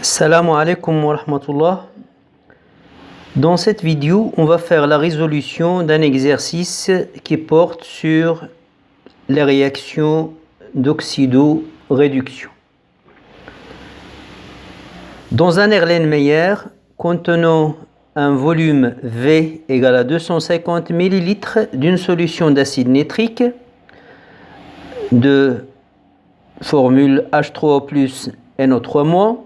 Salam alaikum wa rahmatullah. Dans cette vidéo, on va faire la résolution d'un exercice qui porte sur les réactions d'oxydoréduction. Dans un Erlenmeyer contenant un volume V égal à 250 ml d'une solution d'acide nitrique de formule H3O plus NO3-,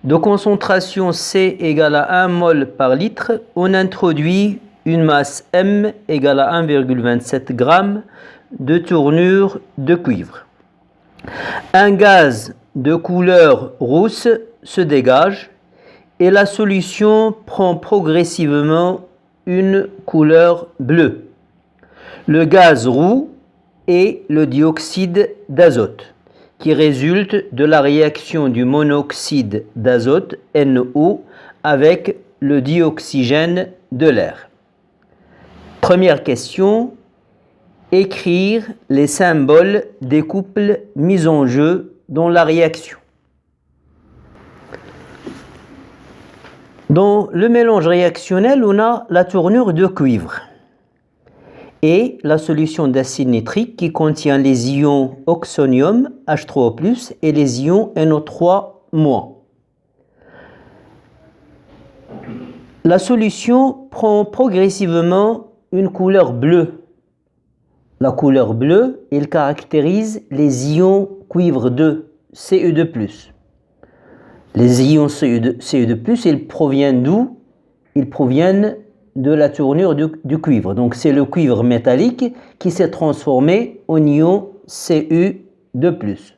de concentration C égale à 1 mol par litre, on introduit une masse M égale à 1,27 g de tournure de cuivre. Un gaz de couleur rousse se dégage et la solution prend progressivement une couleur bleue. Le gaz roux est le dioxyde d'azote, qui résulte de la réaction du monoxyde d'azote NO avec le dioxygène de l'air. Première question, écrire les symboles des couples mis en jeu dans la réaction. Dans le mélange réactionnel, on a la tournure de cuivre et la solution d'acide nitrique qui contient les ions oxonium H3O+, et les ions NO3-. La solution prend progressivement une couleur bleue. La couleur bleue, elle caractérise les ions cuivre 2, Ce2+. Les ions Ce2+, ils proviennent d'où? Ils proviennent de la tournure du cuivre. Donc c'est le cuivre métallique qui s'est transformé en ion Cu2+.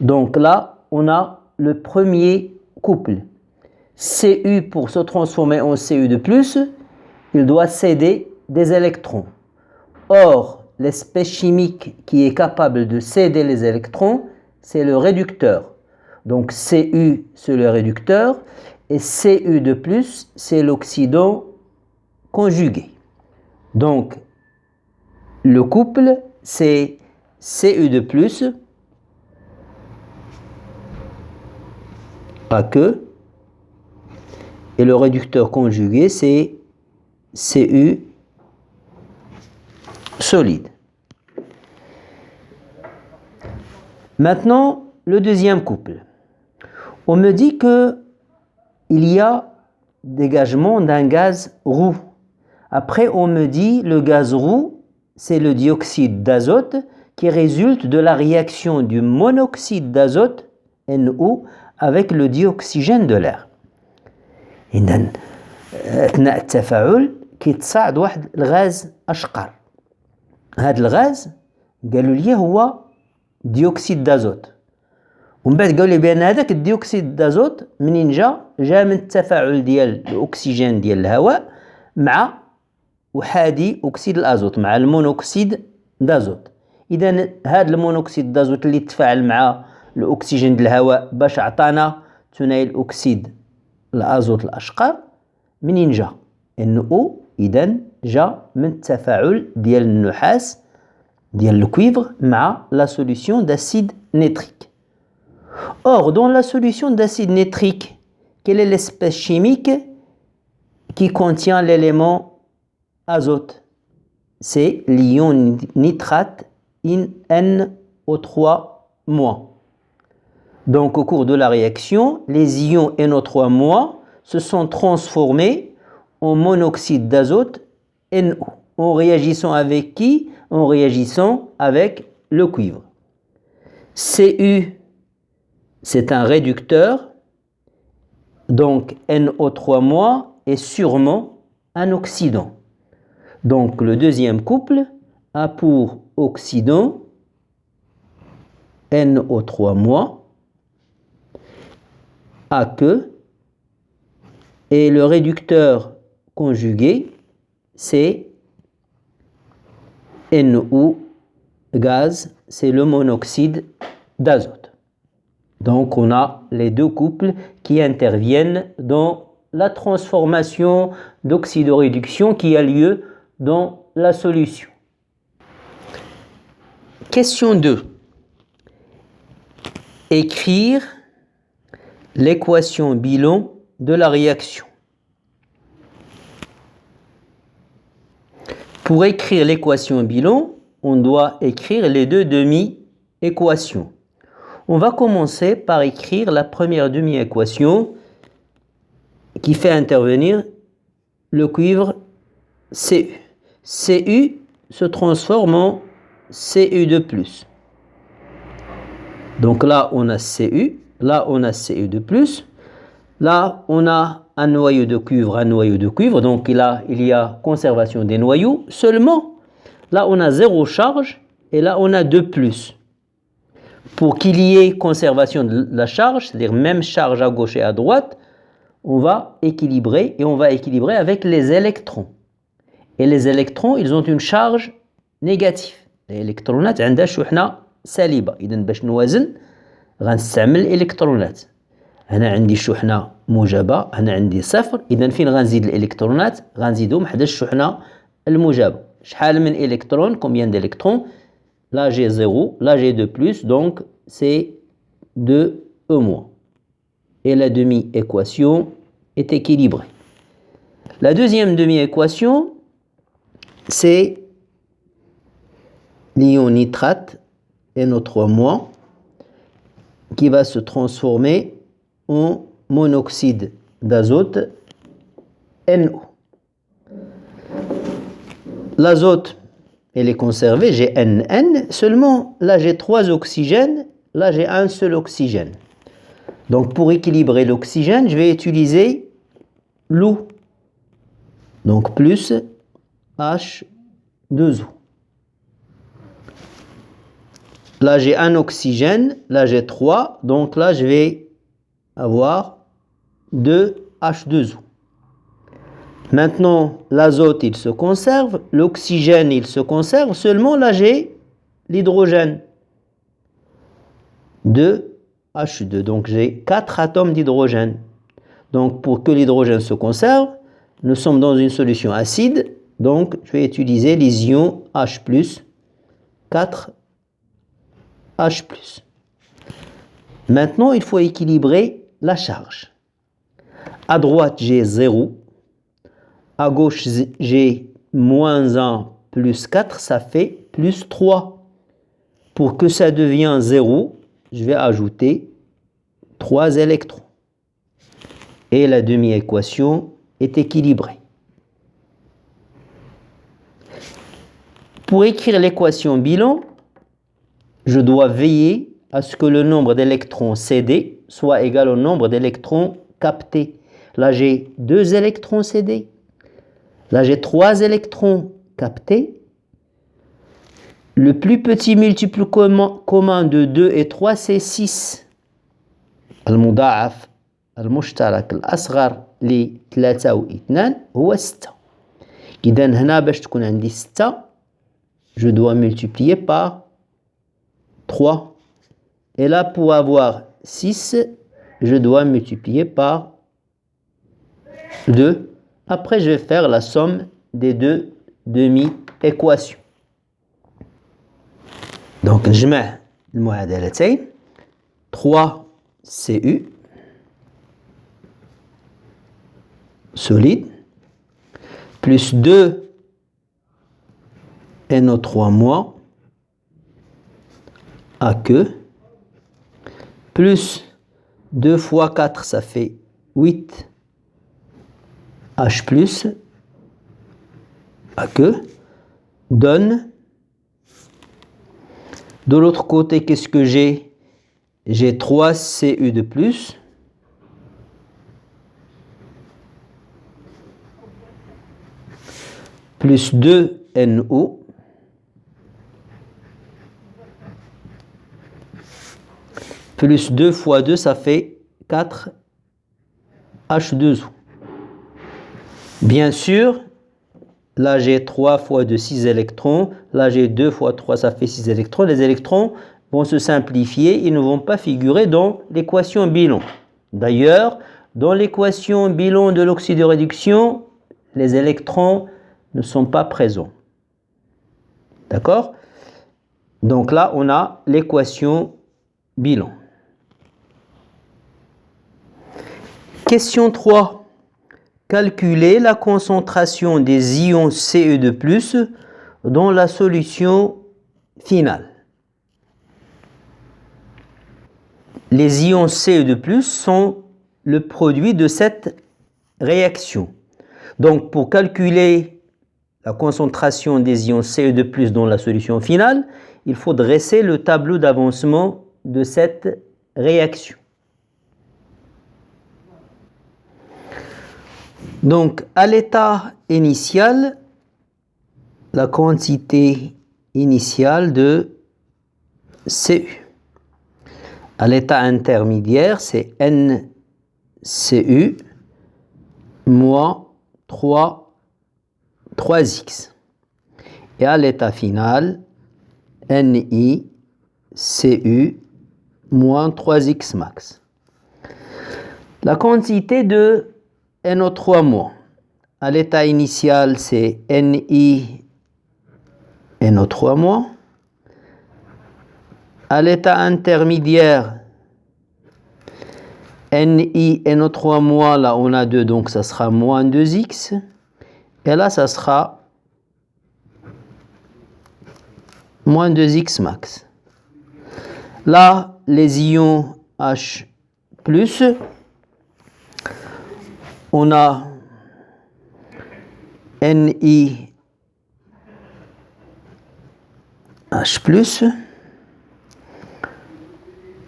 Donc là, on a le premier couple. Cu, pour se transformer en Cu2+, il doit céder des électrons. Or, l'espèce chimique qui est capable de céder les électrons, c'est le réducteur. Donc Cu, c'est le réducteur, et Cu2+, c'est l'oxydant conjugué. Donc, le couple, c'est Cu2+, aqueux, et le réducteur conjugué, c'est Cu solide. Maintenant, le deuxième couple. On me dit que il y a dégagement d'un gaz roux. Après, on me dit le gaz roux, c'est le dioxyde d'azote qui résulte de la réaction du monoxyde d'azote, NO, avec le dioxygène de l'air. إذن أثناء التفاعل كيتصاعد واحد الغاز أشقر. هذا الغاز قالوا لي هو ديوكسيد دازوت. ومن بعد قالوا لي بان هذاك الديوكسيد دازوت منين جا من التفاعل ديال الاكسجين ديال الهواء مع احادي اكسيد الازوت مع المونوكسيد دازوت. اذا هذا المونوكسيد دازوت اللي تفاعل مع الاكسجين ديال الهواء باش عطانا ثنائي الاكسيد الازوت الاشقر منين جا؟ NO. اذا جا من التفاعل ديال النحاس ديال الكويفر مع la solution d'acide nitrique. Or, dans la solution d'acide nitrique, quelle est l'espèce chimique qui contient l'élément azote? C'est l'ion nitrate NO3-. Donc, au cours de la réaction, les ions NO3- se sont transformés en monoxyde d'azote NO. En réagissant avec qui? En réagissant avec le cuivre. Cu, c'est un réducteur, donc NO3- est sûrement un oxydant. Donc le deuxième couple a pour oxydant NO3- aqueux, et le réducteur conjugué, c'est NO gaz, c'est le monoxyde d'azote. Donc on a les deux couples qui interviennent dans la transformation d'oxydoréduction qui a lieu dans la solution. Question 2. Écrire l'équation bilan de la réaction. Pour écrire l'équation bilan, on doit écrire les deux demi-équations. On va commencer par écrire la première demi-équation qui fait intervenir le cuivre Cu. Cu se transforme en Cu de plus. Donc là, on a Cu, là, on a Cu de plus. Là, on a un noyau de cuivre, donc il y a conservation des noyaux. Seulement, là, on a zéro charge et là, on a 2 plus. Pour qu'il y ait conservation de la charge, c'est-à-dire même charge à gauche et à droite, on va équilibrer et on va équilibrer avec les électrons. Et les électrons, ils ont une charge négative. Les électrons عندها شحنة سالبة. إذا باش نوازن غنستعمل الإلكترونات. هنا عندي شحنة موجبة، هنا عندي صفر. إذا فين غنزيد الإلكترونات؟ غنزيدهم حدا الشحنة الموجبة. شحال من إلكترون؟ combien d'électrons? Là j'ai 0, là j'ai 2 plus, donc c'est 2E-. Et la demi-équation est équilibrée. La deuxième demi-équation, c'est l'ion nitrate, NO3- qui va se transformer en monoxyde d'azote, NO. L'azote, elle est conservée, j'ai NN, seulement là j'ai 3 oxygènes, là j'ai un seul oxygène. Donc pour équilibrer l'oxygène, je vais utiliser l'eau. Donc plus H2O. Là j'ai un oxygène, là j'ai 3, donc là je vais avoir 2 H2O. Maintenant l'azote il se conserve, l'oxygène il se conserve, seulement là j'ai l'hydrogène. 2 H2, donc j'ai 4 atomes d'hydrogène. Donc pour que l'hydrogène se conserve, nous sommes dans une solution acide, donc je vais utiliser les ions H+, 4 H+. Maintenant, il faut équilibrer la charge. À droite, j'ai 0. À gauche, j'ai -1 plus 4, ça fait plus 3. Pour que ça devienne 0, je vais ajouter 3 électrons. Et la demi-équation est équilibrée. Pour écrire l'équation bilan, je dois veiller à ce que le nombre d'électrons cédés soit égal au nombre d'électrons captés. Là, j'ai 2 électrons cédés. Là, j'ai 3 électrons captés. Le plus petit multiple commun de 2 et 3, c'est 6. المضاعف المشترك الأصغر ل 3 و 2 هو 6. إذا هنا باش تكون عندي 6, je dois multiplier par 3. Et là, pour avoir 6, je dois multiplier par 2. Après, je vais faire la somme des deux demi-équations. Donc, je mets le معادلتين 3Cu solide plus 2 NO3- aqueux plus 2 fois 4, ça fait 8 H+, aqueux, donne. De l'autre côté, qu'est-ce que j'ai? J'ai 3 Cu de plus. Plus 2 NO. Plus 2 fois 2, ça fait 4 H2O. Bien sûr, là j'ai 3 fois 2, 6 électrons. Là j'ai 2 fois 3, ça fait 6 électrons. Les électrons vont se simplifier, ils ne vont pas figurer dans l'équation bilan. D'ailleurs, dans l'équation bilan de l'oxyde de réduction, les électrons ne sont pas présents. D'accord? Donc là, on a l'équation bilan. Question 3. Calculer la concentration des ions Ce2+, dans la solution finale. Les ions Ce2+, sont le produit de cette réaction. Donc, pour calculer la concentration des ions Ce2+, dans la solution finale, il faut dresser le tableau d'avancement de cette réaction. Donc, à l'état initial, la quantité initiale de Cu. À l'état intermédiaire, c'est NCU moins 3x. Et à l'état final, NiCu moins 3x max. La quantité de NO3-. À l'état initial, c'est NiNO3-. À l'état intermédiaire, NiNO3-, là on a 2, donc ça sera moins 2x. Et là, ça sera moins 2x max. Là, les ions H+, on a NiH+,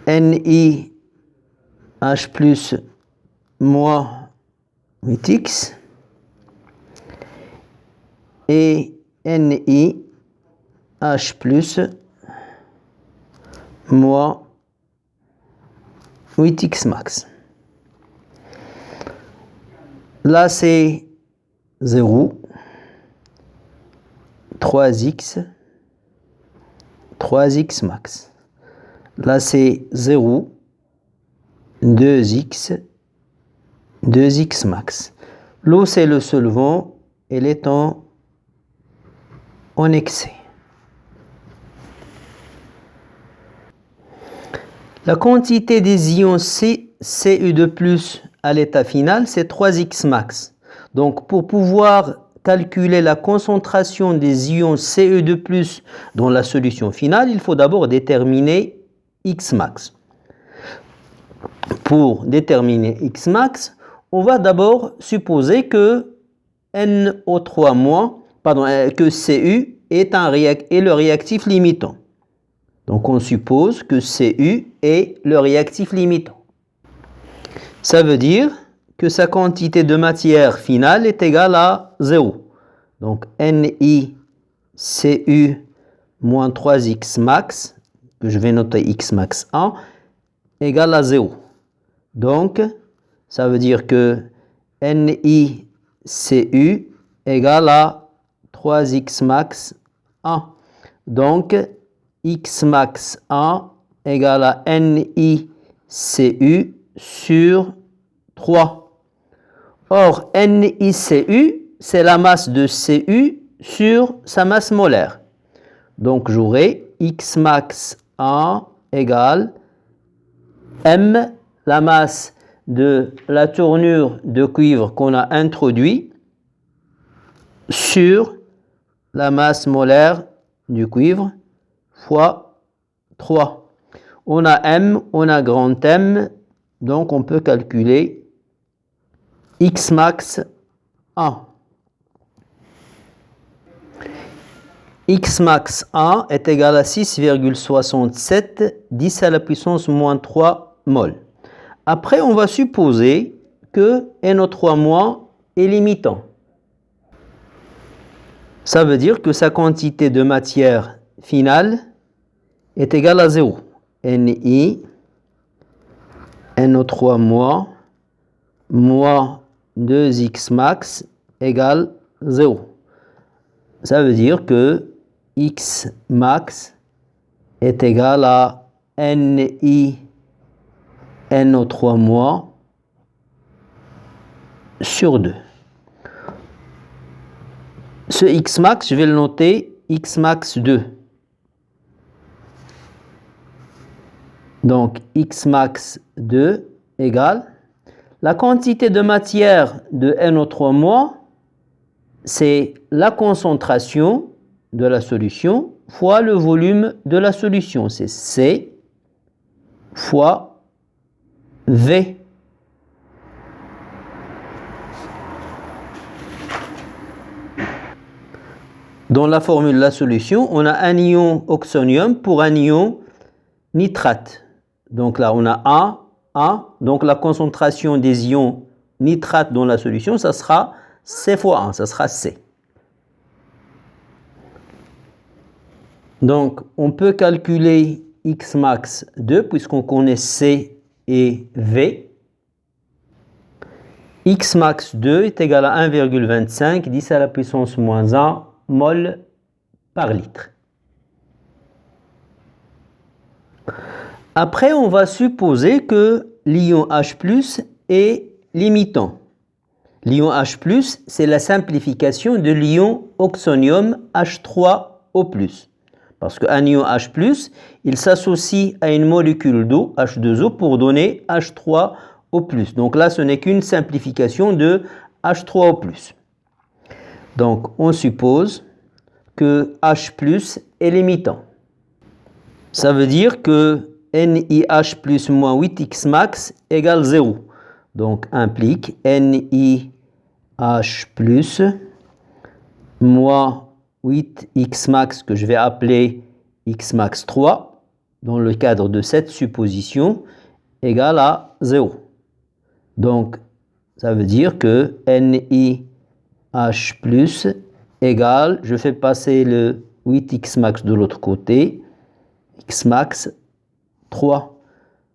NiH+, moins 8x, et NiH+, moins 8x max. Là, c'est 0, 3x max. Là, c'est 0, 2x max. L'eau, c'est le solvant, elle est en excès. La quantité des ions Cu2+ à l'état final, c'est 3x max. Donc, pour pouvoir calculer la concentration des ions Ce2+ dans la solution finale, il faut d'abord déterminer x max. Pour déterminer x max, on va d'abord supposer que NO3-, que Cu est le réactif limitant. Donc on suppose que Cu est le réactif limitant. Ça veut dire que sa quantité de matière finale est égale à 0. Donc NiCu moins 3x max, que je vais noter x max 1, égale à 0. Donc ça veut dire que NiCu égale à 3x max 1. Donc x max 1 égale à NiCu sur 3. Or, NiCu, c'est la masse de Cu sur sa masse molaire. Donc, j'aurai x max 1 égale M, la masse de la tournure de cuivre qu'on a introduit, sur la masse molaire du cuivre, fois 3. On a M, on a grand M, donc on peut calculer x max 1. X max 1 est égal à 6,67 10 à la puissance moins 3 mol. Après, on va supposer que NO3- est limitant. Ça veut dire que sa quantité de matière finale est égale à 0. Ni NO3- moins 2x max égale 0. Ça veut dire que x max est égal à Ni NO3- sur 2. Ce x max, je vais le noter x max 2. Donc x max 2 égale La quantité de matière de NO3- c'est la concentration de la solution fois le volume de la solution. C'est C fois V. Dans la formule de la solution, on a un ion oxonium pour un ion nitrate. Donc là, on a A. Donc la concentration des ions nitrates dans la solution, ça sera C fois 1, ça sera C. Donc, on peut calculer X max 2 puisqu'on connaît C et V. X max 2 est égal à 1,25 10 à la puissance moins 1 mol par litre. Après, on va supposer que l'ion H+ est limitant. L'ion H+, c'est la simplification de l'ion oxonium H3O+. Parce qu'un ion H+, il s'associe à une molécule d'eau, H2O, pour donner H3O+. Donc là, ce n'est qu'une simplification de H3O+. Donc, on suppose que H+ est limitant. Ça veut dire que NiH+ moins 8X max égale 0. Donc, implique NiH+ moins 8X max que je vais appeler X max 3 dans le cadre de cette supposition égale à 0. Donc, ça veut dire que NiH+ égale, je fais passer le 8X max de l'autre côté, X max 3.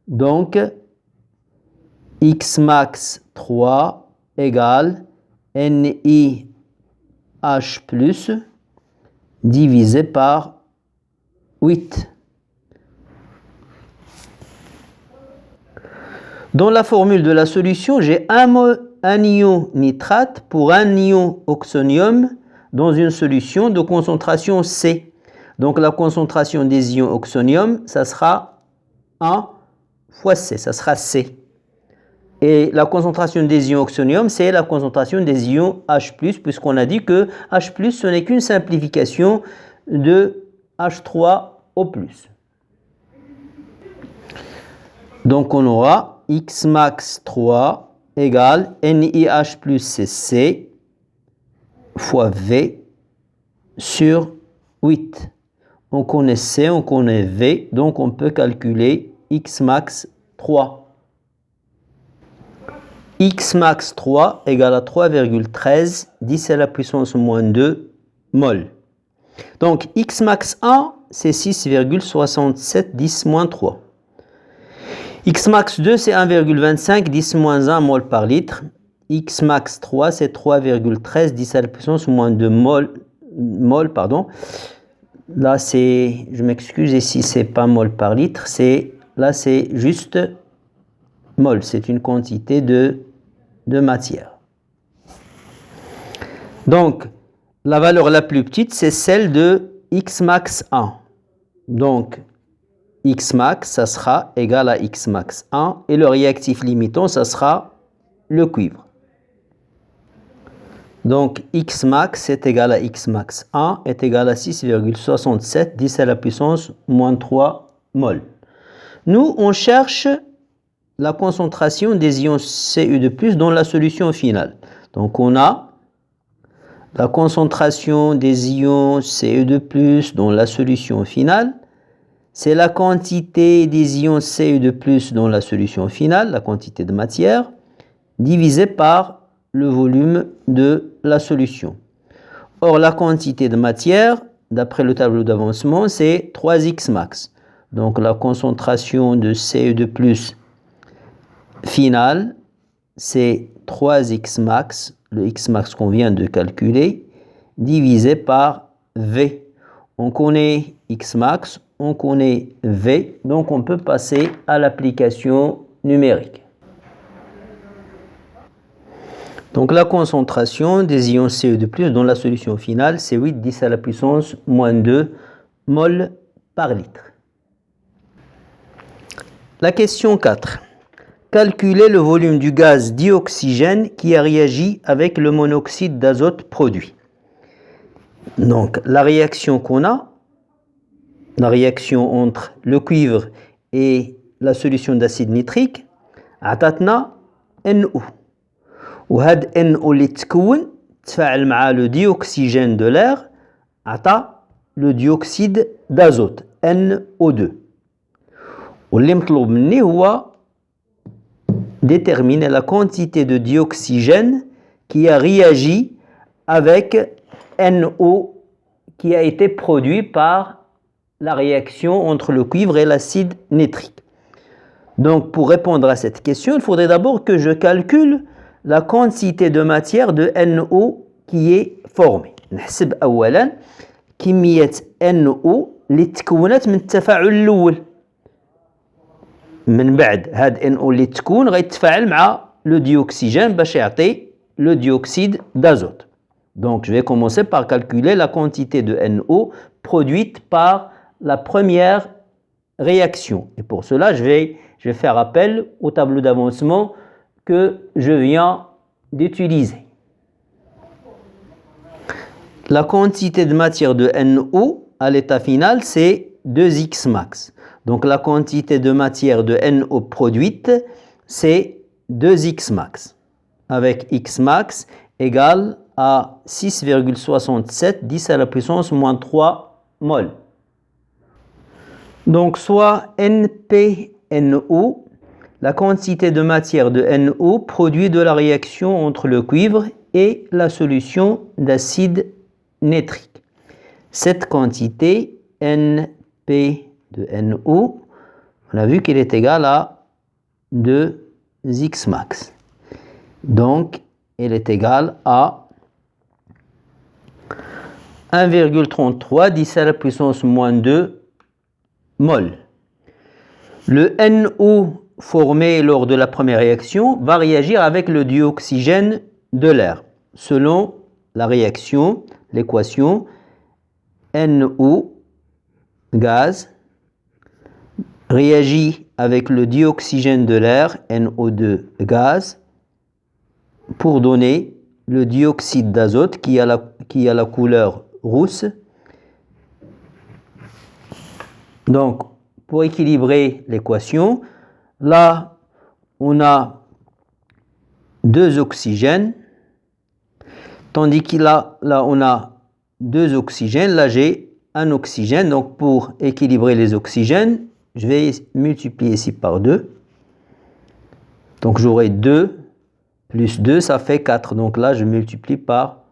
Donc, X max 3 égale NiH+ divisé par 8. Dans la formule de la solution, j'ai un ion nitrate pour un ion oxonium dans une solution de concentration C. Donc la concentration des ions oxonium, ça sera 1 fois C, ça sera C. Et la concentration des ions oxonium, c'est la concentration des ions H+, puisqu'on a dit que H+, ce n'est qu'une simplification de H3O+. Donc on aura X max 3 égale NiH+ c'est C fois V sur 8. On connaît C, on connaît V, donc on peut calculer X max 3. X max 3 égale à 3,13 10 à la puissance moins 2 mol. Donc X max 1 c'est 6,67 10 moins 3. X max 2 c'est 1,25 10 moins 1 mol par litre. X max 3 c'est 3,13 10 à la puissance moins 2 mol. Là c'est, je m'excuse, ici c'est pas mol par litre, là c'est juste mol, c'est une quantité de matière. Donc, la valeur la plus petite, c'est celle de X max 1. Donc, X max, ça sera égal à X max 1. Et le réactif limitant, ça sera le cuivre. Donc, X max est égal à X max 1 est égal à 6,67 10 à la puissance moins 3 mol. Nous, on cherche la concentration des ions Cu2+ dans la solution finale. Donc on a la concentration des ions Cu2+ dans la solution finale. C'est la quantité des ions Cu2+ dans la solution finale, la quantité de matière, divisée par le volume de la solution. Or la quantité de matière, d'après le tableau d'avancement, c'est 3X max. Donc la concentration de Cu2+ finale, c'est 3X max, le X max qu'on vient de calculer, divisé par V. On connaît X max, on connaît V, donc on peut passer à l'application numérique. Donc la concentration des ions Cu2+ dans la solution finale, c'est 8 10 à la puissance moins 2 mol par litre. La question 4. calculer le volume du gaz dioxygène qui a réagi avec le monoxyde d'azote produit. Donc, la réaction qu'on a, la réaction entre le cuivre et la solution d'acide nitrique, عطاتنا NO. وهاد NO اللي تفاعل مع le dioxygène de l'air عطا le dioxyde d'azote NO2. واللي مطلوب مني هو déterminer la quantité de dioxygène qui a réagi avec NO qui a été produit par la réaction entre le cuivre et l'acide nitrique. Donc, pour répondre à cette question, il faudrait d'abord que je calcule la quantité de matière de NO qui est formée. نحسب أولاً كمية NO اللي تكونت من التفاعل الأول. من بعد هاد NO اللي تكون غيتفاعل مع le dioxygène باش يعطي le dioxyde d'azote. Donc, je vais commencer par calculer la quantité de NO produite par la première réaction. Et pour cela, je vais faire appel au tableau d'avancement que je viens d'utiliser. La quantité de matière de NO à l'état final, c'est 2x max. Donc, la quantité de matière de NO produite, c'est 2x max. Avec x max égale à 6,67 10 à la puissance moins 3 mol. Donc, soit NPNO, la quantité de matière de NO produit de la réaction entre le cuivre et la solution d'acide nitrique. Cette quantité NP de NO, on a vu qu'elle est égale à 2x max. Donc, elle est égale à 1,33 10 à la puissance moins 2 mol. Le NO formé lors de la première réaction va réagir avec le dioxygène de l'air. Selon la réaction, l'équation NO, gaz, réagit avec le dioxygène de l'air, NO2, gaz, pour donner le dioxyde d'azote qui a la couleur rousse. Donc, pour équilibrer l'équation, là, on a 2 oxygènes, tandis que là, on a 2 oxygènes. Là, j'ai un oxygène. Donc, pour équilibrer les oxygènes, je vais multiplier ici par 2. Donc, j'aurai 2 plus 2, ça fait 4. Donc là, je multiplie par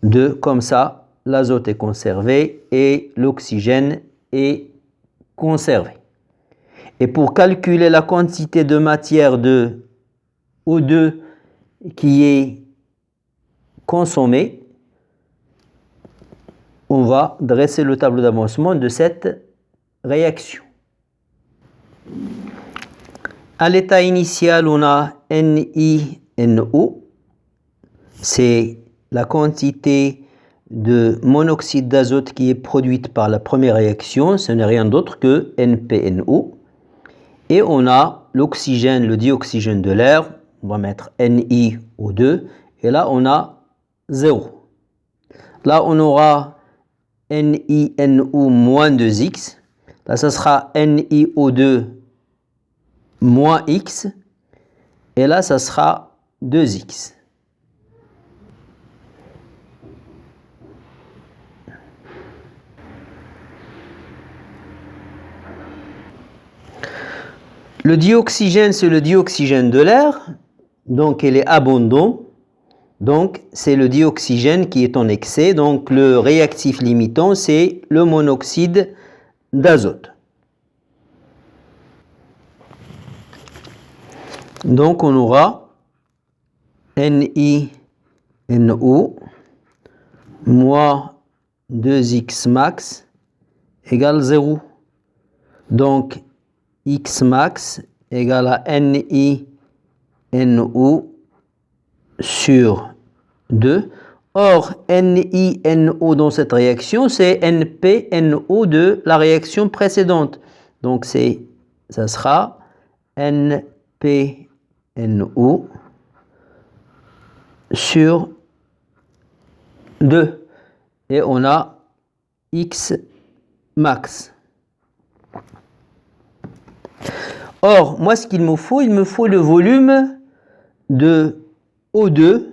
2. Comme ça, l'azote est conservé et l'oxygène est conservé. Et pour calculer la quantité de matière de O2 qui est consommée, on va dresser le tableau d'avancement de cette réaction. À l'état initial, on a NiNO, c'est la quantité de monoxyde d'azote qui est produite par la première réaction, ce n'est rien d'autre que NPNO. Et on a l'oxygène, le dioxygène de l'air, on va mettre NiO2, et là on a 0. Là on aura NiNO moins 2x, là ça sera NiO2 moins x, et là ça sera 2x. Le dioxygène, c'est le dioxygène de l'air, donc il est abondant, donc c'est le dioxygène qui est en excès, donc le réactif limitant, c'est le monoxyde d'azote. Donc on aura NiNO moins 2x max égale 0. Donc x max égale à NiNO sur 2. Or, NiNO dans cette réaction, c'est NPNO de la réaction précédente. Donc, ça sera NPNO PNO sur 2. Et on a X max. Or, moi, ce qu'il me faut, il me faut le volume de O2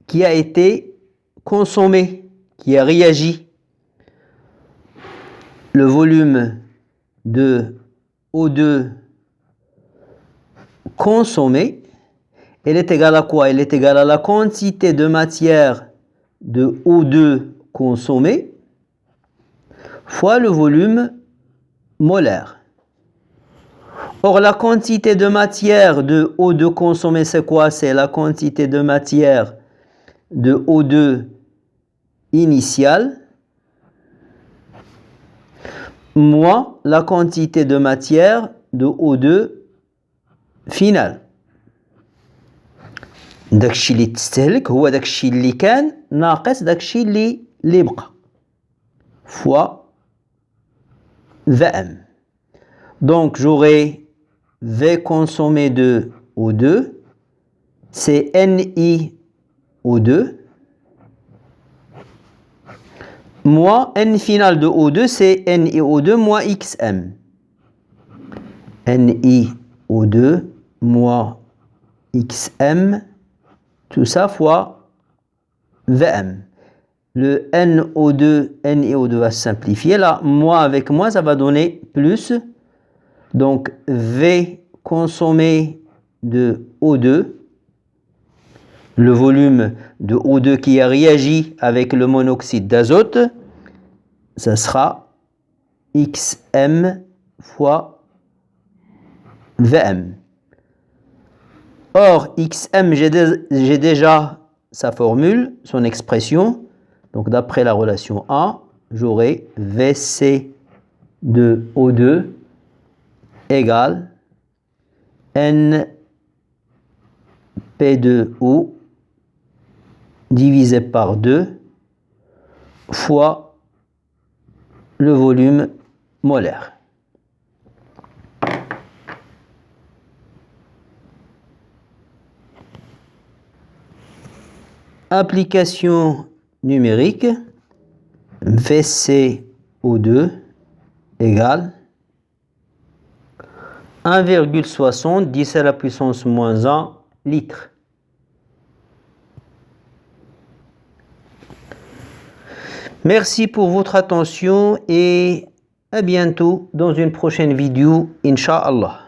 qui a été consommé, qui a réagi. Le volume de O2 consommé, elle est égale à quoi? Elle est égale à la quantité de matière de O2 consommé fois le volume molaire. Or, la quantité de matière de O2 consommé, c'est quoi? C'est la quantité de matière de O2 initiale moins la quantité de matière de O2 finale. داكشي اللي تستهلك هو داكشي اللي كان ناقص داكشي اللي بقى fois VM. Donc j'aurai V consommé de O2, c'est NiO2, moins N final de O2, c'est NiO2 moins XM. NiO2 moins XM, tout ça fois VM. Le NO2, NiO2 va se simplifier. Là, moins avec moins, ça va donner plus. Donc, V consommé de O2, le volume de O2 qui a réagi avec le monoxyde d'azote, ça sera XM fois VM. Or, XM, j'ai déjà sa formule, son expression. Donc, d'après la relation A, j'aurai VC de O2 égale NP de O divisé par 2 fois le volume molaire. Application numérique, VCO2 égale 1,60 10 à la puissance moins 1 litres. Merci pour votre attention et à bientôt dans une prochaine vidéo, Inch'Allah.